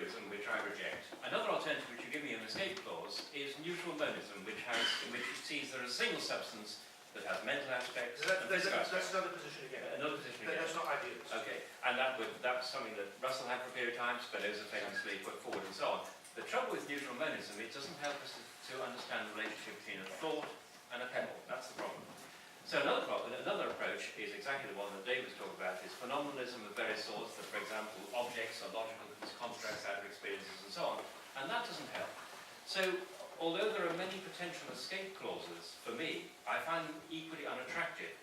dualism, which I reject. Another alternative, which you give me an escape clause, is neutral monism, in which it sees there is a single substance that has mental aspects. That's another position again. Another position again. That's not idealist. Okay, and that was something that Russell had for a period of time, Spinoza famously put forward, and so on. The trouble with neutral monism, it doesn't help us to understand the relationship between a thought and a pebble. That's the problem. So another approach is exactly the one that Dave was talking about, is phenomenalism of various sorts, that, for example, objects are logical constructs out of experiences and so on, and that doesn't help. So, although there are many potential escape clauses, for me, I find them equally unattractive.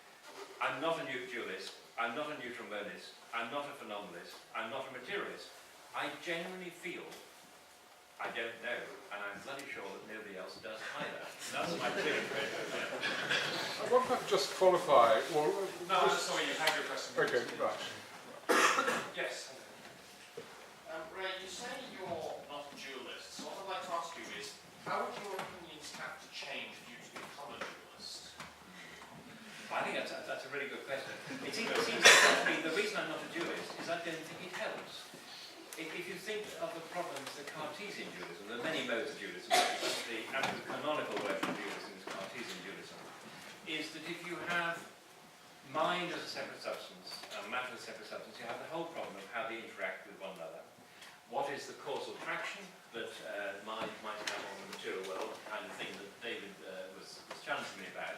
I'm not a dualist, I'm not a neutral monist, I'm not a phenomenalist, I'm not a materialist. I genuinely feel I don't know, and I'm bloody sure that nobody else does either. That's my theory. I want to just qualify. Well, no, sorry, you had your question. Okay, right. Yes. Ray, you say you're not a dualist. So what I'd like to ask you is, how would your opinions have to change for you to become a dualist? I think that's a really good question. It seems to me the reason I'm not a dualist is I don't think it helps. If you think of the problems, the Cartesian dualism, there are many modes of dualism, the absolute canonical version of dualism is Cartesian dualism, is that if you have mind as a separate substance, and matter as a separate substance, you have the whole problem of how they interact with one another. What is the causal traction that mind might have on the material world, the kind of thing that David was challenging me about.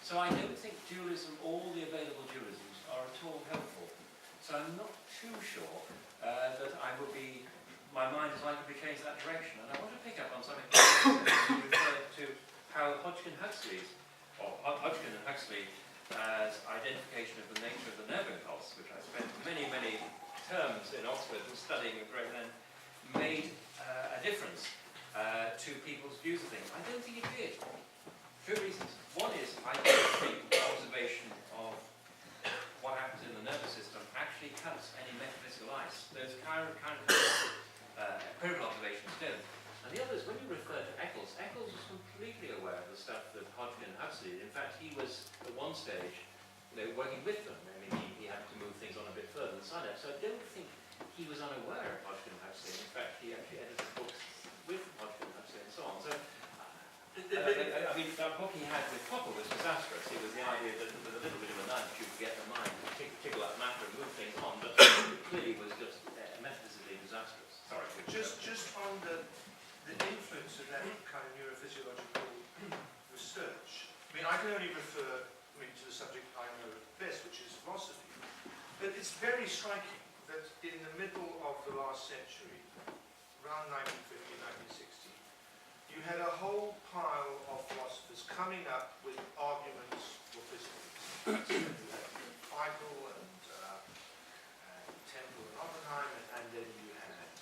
So I don't think dualism, all the available dualisms, are at all helpful. So I'm not too sure that my mind is likely to change that direction. And I want to pick up on something you referred to how Hodgkin and Huxley's identification of the nature of the nerve impulse, which I spent many, many terms in Oxford and studying at great length, made a difference to people's views of things. I don't think it did. Two reasons. One is, I don't think the observation of what happens in the nervous system actually cuts any metaphysical ice. Those kind of empirical observations don't. And the other is, when you refer to Eccles was completely aware of the stuff that Hodgkin and Huxley did. In fact, he was, at one stage, working with them. I mean, he had to move things on a bit further than Sinai. So I don't think he was unaware of Hodgkin and Huxley. In fact, he actually edited books with Hodgkin and Huxley and so on. So, I mean, that book he had with Popper was disastrous. It was the idea that with a little bit of a nudge you could get the mind to tickle up matter and move things on, but it clearly was just metaphysically disastrous. Sorry. Just on the influence of that kind of neurophysiological research. I mean, I can only refer to the subject I know best, which is philosophy. But it's very striking that in the middle of the last century, around 1950, 1960, you had a whole pile of philosophers coming up with arguments for physicalism. You had Feigl and Temple and Oppenheim, and then you had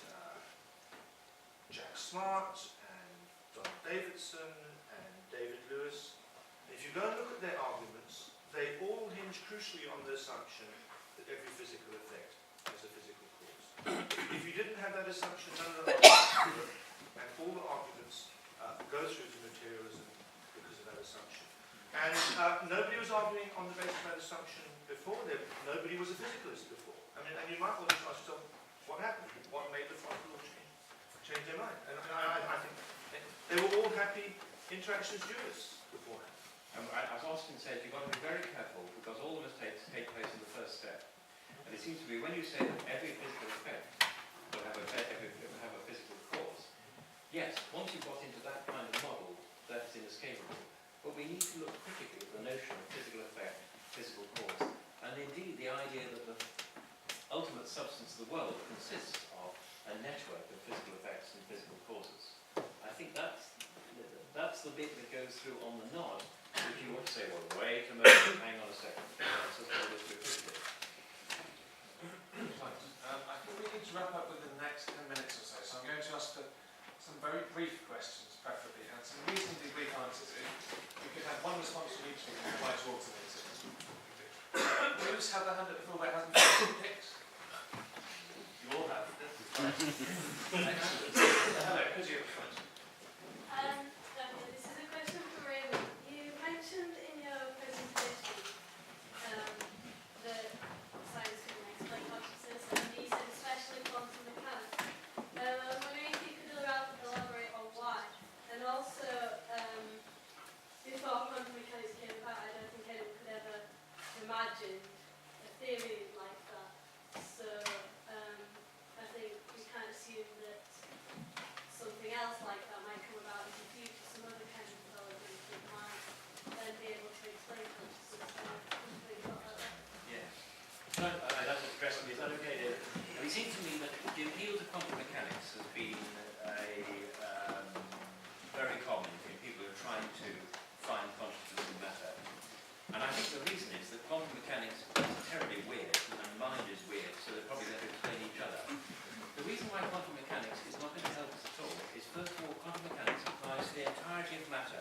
Jack Smart and Donald Davidson and David Lewis. If you go and look at their arguments, they all hinge crucially on the assumption that every physical effect has a physical cause. If you didn't have that assumption, none of the arguments would work, and all the arguments go through to materialism because of that assumption. And nobody was arguing on the basis of that assumption before. Nobody was a physicalist before. I mean, and you might well ask yourself, what happened? What made the front law change their mind? And I think they were all happy interactionist dualists beforehand. As Austin said, you've got to be very careful, because all the mistakes take place in the first step. And it seems to me, when you say that every physical effect will have a physical cause, yes, once you've got into that kind of model, that's inescapable. But we need to look critically at the notion of physical effect, physical cause, and indeed the idea that the ultimate substance of the world consists of a network of physical effects and physical causes. I think that's the bit that goes through on the nod, which you want to say, well, wait a moment, hang on a second. That's just all this repeated. I think we need to wrap up within the next 10 minutes or so, so I'm going to ask some very brief questions, preferably, and some reasonably brief answers. We could have one response from each of you and try to alternate it. Who's had their hand at the full that hasn't been picked? You all have. Excellent. Hello, who's your front? This is a question for Raymond. You mentioned in your presentation that science can explain consciousness, and you said especially quantum mechanics. seems to me that the appeal to quantum mechanics has been very common in people who are trying to find consciousness in matter. And I think the reason is that quantum mechanics is terribly weird, and mind is weird, so they're probably going to explain each other. The reason why quantum mechanics is not going to help us at all is, first of all, quantum mechanics applies to the entirety of matter.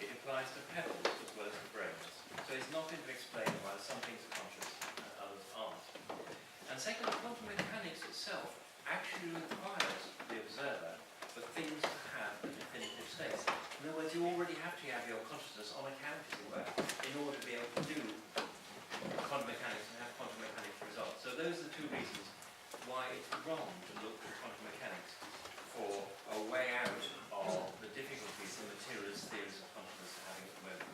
It applies to pebbles as well as to brains. So it's not going to explain why some things are conscious and others aren't. And second, quantum mechanics itself actually requires the observer for things to have a definitive state. In other words, you already have to have your consciousness on account, as it were, in order to be able to do quantum mechanics and have quantum mechanics results. So those are the two reasons why it's wrong to look at quantum mechanics for a way out of the difficulties the materialist theories of consciousness are having at the moment.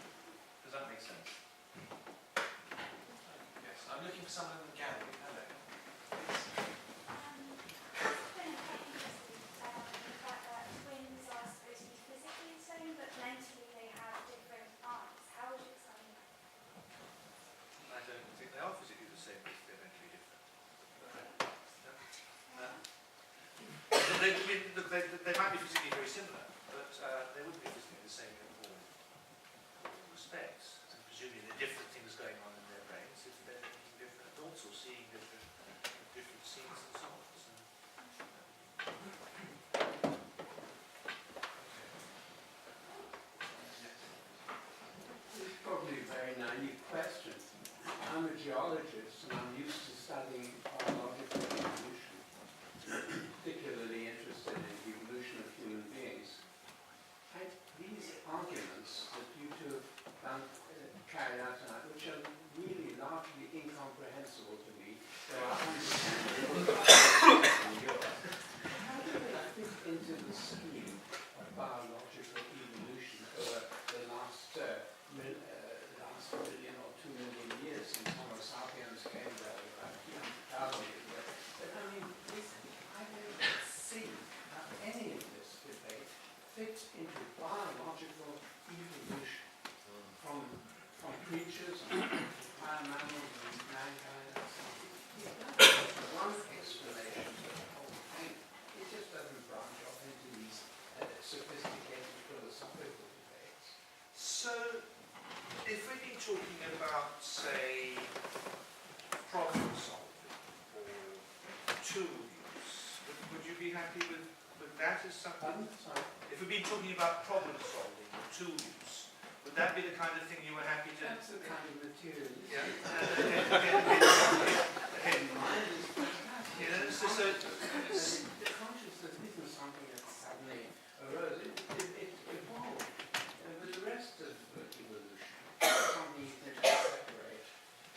Does that make sense? Yes, I'm looking for someone in the gallery. Hello. I've been quite interested in the fact that twins are supposed to be physically the same, but mentally they have different arms. How would you explain that? I don't think they are physically the same, but they're mentally different. They might be physically very similar, but they wouldn't be physically the same in all respects. And presumably there are different things going on in their brains if they're thinking different thoughts or seeing different scenes and so on. So, It's probably a very naive question. I'm a geologist and I'm used to studying biological evolution, particularly interested in the evolution of human beings. These arguments that you two have carried out tonight, which are really largely incomprehensible to me, though I understand from yours, how do they fit into the scheme of biological evolution over the last million or 2 million years since Homo sapiens came there about 200,000 years ago? But I mean, I don't see how any of this debate fits into biological evolution from creatures and higher mammals and mankind and so on. That's one explanation for the whole thing. It just doesn't branch off into these sophisticated philosophical debates. So, if we've been talking about, say, problem solving or tool use, would you be happy with that as something? Sorry. If we've been talking about problem solving or tool use, would that be the kind of thing you were happy to? That's the kind of material. Yeah. Mind is fantastic. You know, The consciousness isn't something that suddenly arose. It evolved with the rest of evolution. Something that separate.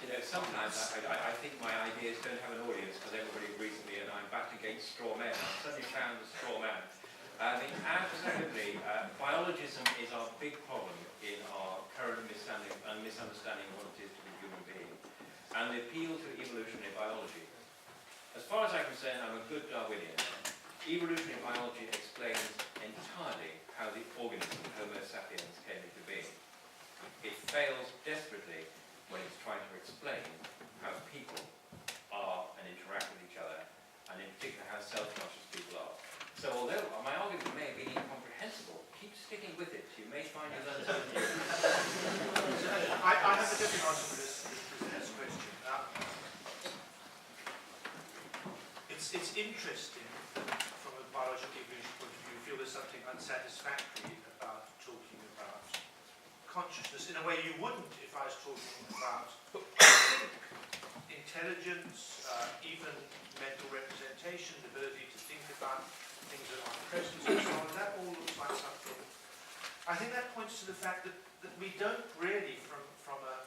You know, sometimes I think my ideas don't have an audience because everybody agrees with me and I'm back against straw men. I've suddenly found a straw man. I mean, absolutely, biologism is our big problem in our current misunderstanding of what it is to be a human being. And the appeal to evolutionary biology. As far as I'm concerned, I'm a good Darwinian. Evolutionary biology explains entirely how the organism Homo sapiens came into being. It fails desperately when it's trying to explain how people are and interact with each other, and in particular how self-conscious people are. So although my argument may have been incomprehensible, keep sticking with it. You may find you learn something new. I have a different answer for this question. It's interesting from a biological evolution point of view. You feel there's something unsatisfactory about talking about consciousness in a way you wouldn't if I was talking about intelligence, even mental representation, the ability to think about things that aren't present and so on. That all looks like something. I think that points to the fact that we don't really, from an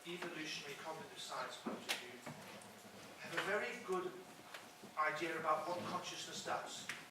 evolutionary cognitive science point of view, have a very good idea about what consciousness does.